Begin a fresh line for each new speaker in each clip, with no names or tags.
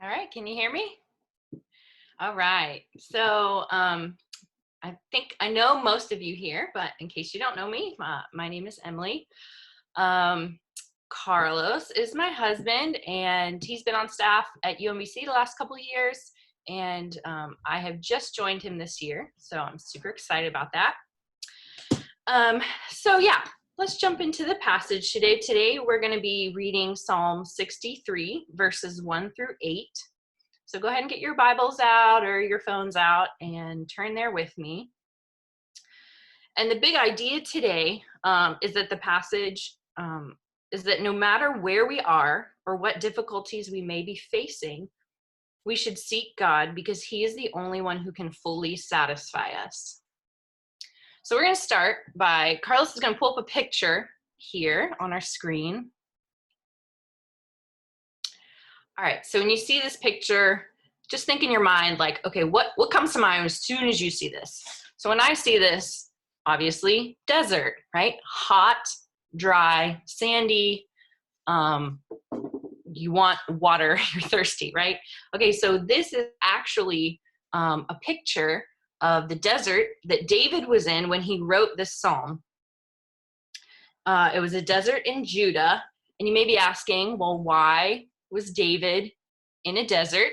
All right, can you hear me? All right. So I think I know most of you here, but in case you don't know me, my name is Emily. Carlos is my husband, and he's been on staff at UMBC the last couple of years, and I have just joined him this year, so I'm super excited about that. So yeah, let's jump into the passage today. Today we're going to be reading Psalm 63, verses 1 through 8. So go ahead and get your Bibles out or your phones out and turn there with me. And the big idea today is that the passage is that no matter where we are or what difficulties we may be facing, we should seek God because He is the only one who can fully satisfy us. So we're going to start by, Carlos is going to pull up a picture here on our screen. All right, so when you see this picture, just think in your mind, like, okay, what comes to mind as soon as you see this? So when I see this, obviously, desert, right? Hot, dry, sandy. You want water, you're thirsty, right? Okay, so this is actually a picture of the desert that David was in when he wrote this psalm. It was a desert in Judah, and you may be asking, well, why was David in a desert?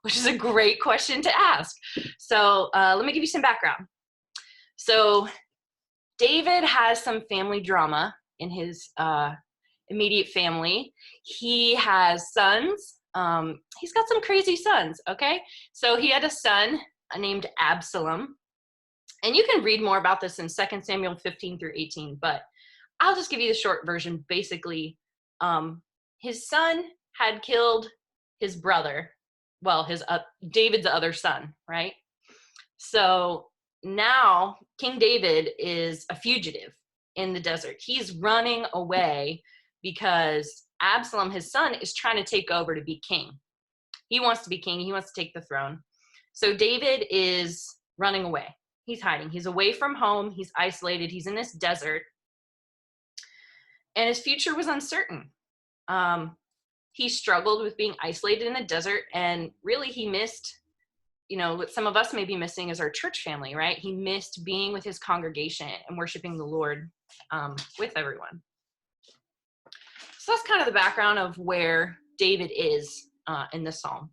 Which is a great question to ask. So let me give you some background. So David has some family drama in his immediate family. He has sons. He's got some crazy sons, okay? So he had a son named Absalom. And you can read more about this in 2 Samuel 15 through 18, but I'll just give you the short version. Basically, his son had killed his brother, well, David's other son, right? So now King David is a fugitive in the desert. He's running away because Absalom, his son, is trying to take over to be king. He wants to be king. He wants to take the throne. So David is running away. He's hiding. He's away from home. He's isolated. He's in this desert. And his future was uncertain. He struggled with being isolated in the desert, and really he missed, what some of us may be missing is our church family, right? He missed being with his congregation and worshiping the Lord with everyone. So that's kind of the background of where David is in the psalm.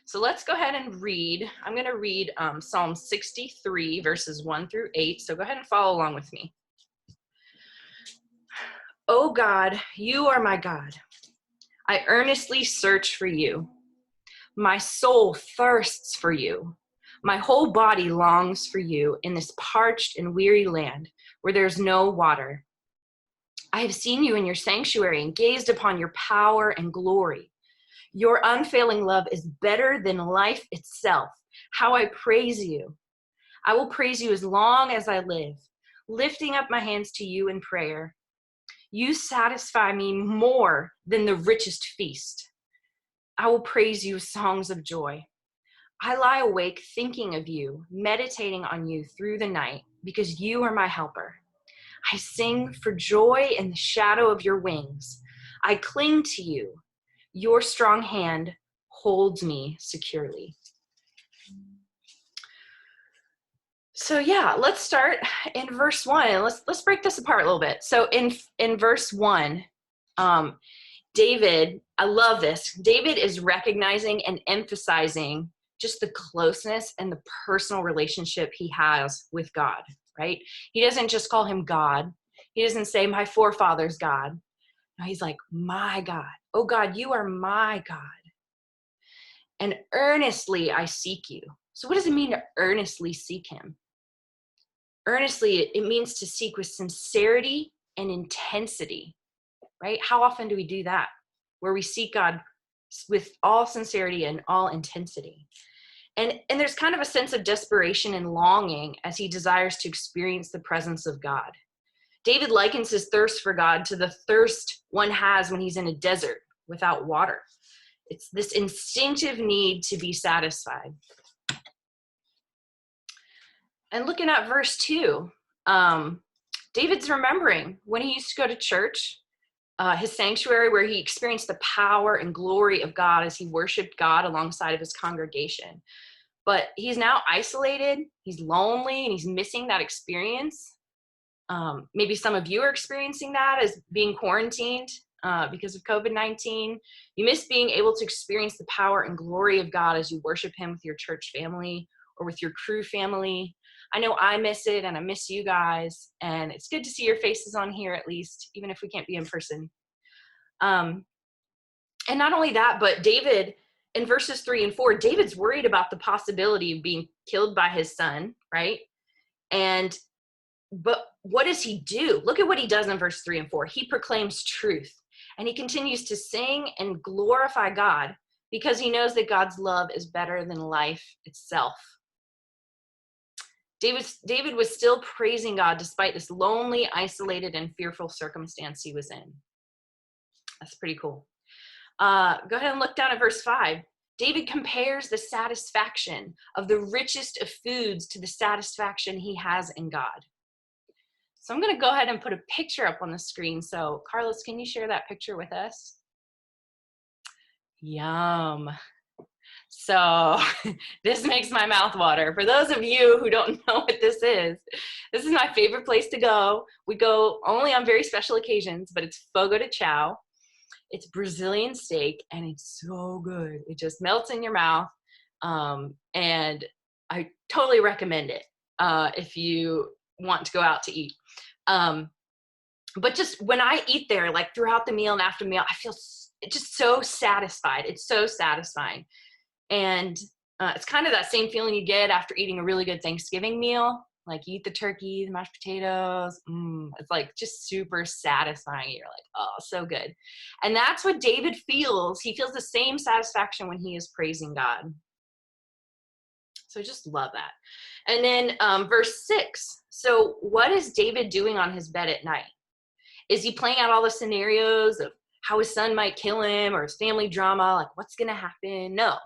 So let's go ahead and read. I'm going to read Psalm 63, verses 1 through 8. So go ahead and follow along with me. Oh God, you are my God. I earnestly search for you. My soul thirsts for you. My whole body longs for you in this parched and weary land where there's no water. I have seen you in your sanctuary and gazed upon your power and glory. Your unfailing love is better than life itself. How I praise you. I will praise you as long as I live, lifting up my hands to you in prayer. You satisfy me more than the richest feast. I will praise you with songs of joy. I lie awake thinking of you, meditating on you through the night, because you are my helper. I sing for joy in the shadow of your wings. I cling to you. Your strong hand holds me securely. So yeah, let's start in verse 1. Let's break this apart a little bit. So in verse 1, David, I love this. David is recognizing and emphasizing just the closeness and the personal relationship he has with God, right? He doesn't just call him God. He doesn't say my forefathers' God. No, he's like, my God. Oh God, you are my God. And earnestly I seek you. So what does it mean to earnestly seek him? Earnestly, it means to seek with sincerity and intensity, right? How often do we do that? Where we seek God with all sincerity and all intensity. And there's kind of a sense of desperation and longing as he desires to experience the presence of God. David likens his thirst for God to the thirst one has when he's in a desert without water. It's this instinctive need to be satisfied. And looking at verse 2, David's remembering when he used to go to church. his sanctuary where he experienced the power and glory of God as he worshiped God alongside of his congregation. But he's now isolated, he's lonely, and he's missing that experience. Maybe some of you are experiencing that as being quarantined because of COVID-19. You miss being able to experience the power and glory of God as you worship him with your church family or with your Cru family. I know I miss it, and I miss you guys, and it's good to see your faces on here at least, even if we can't be in person. And not only that, but David, in verses 3 and 4, David's worried about the possibility of being killed by his son, right? But what does he do? Look at what he does in verse 3 and 4. He proclaims truth, and he continues to sing and glorify God because he knows that God's love is better than life itself. David was still praising God despite this lonely, isolated, and fearful circumstance he was in. That's pretty cool. Go ahead and look down at verse 5. David compares the satisfaction of the richest of foods to the satisfaction he has in God. So I'm going to go ahead and put a picture up on the screen. So Carlos, can you share that picture with us? Yum. So this makes my mouth water. For those of you who don't know what this is my favorite place to go. We go only on very special occasions, but it's fogo de chao. It's Brazilian steak, and it's so good. It just melts in your mouth, and I totally recommend it if you want to go out to eat. But just when I eat there, like throughout the meal and after the meal, I feel just so satisfied. It's so satisfying. And it's kind of that same feeling you get after eating a really good Thanksgiving meal. Like you eat the turkey, the mashed potatoes. It's like just super satisfying. You're like, oh, so good. And that's what David feels. He feels the same satisfaction when he is praising God. So I just love that. And then verse 6. So what is David doing on his bed at night? Is he playing out all the scenarios of how his son might kill him or his family drama? Like what's going to happen? No,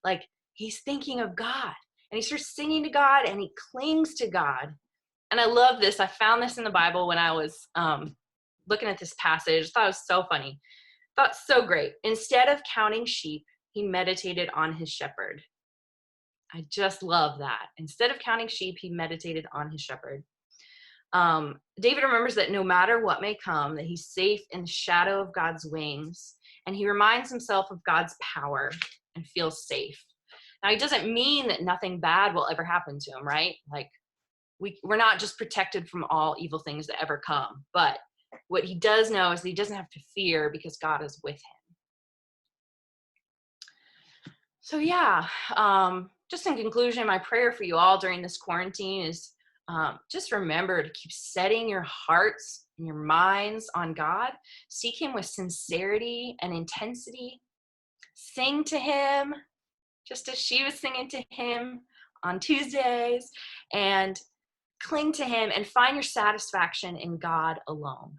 like he's thinking of God, and he starts singing to God, and he clings to God. And I love this. I found this in the Bible when I was looking at this passage. I thought it was so funny. I thought so great. Instead of counting sheep, he meditated on his shepherd. I just love that. Instead of counting sheep, he meditated on his shepherd. David remembers that no matter what may come, that he's safe in the shadow of God's wings, and he reminds himself of God's power and feels safe. Now, he doesn't mean that nothing bad will ever happen to him, right? Like we're not just protected from all evil things that ever come, but what he does know is that he doesn't have to fear because God is with him. So yeah, just in conclusion, my prayer for you all during this quarantine is just remember to keep setting your hearts and your minds on God. Seek him with sincerity and intensity. Sing to him, just as she was singing to him on Tuesdays, and cling to him and find your satisfaction in God alone.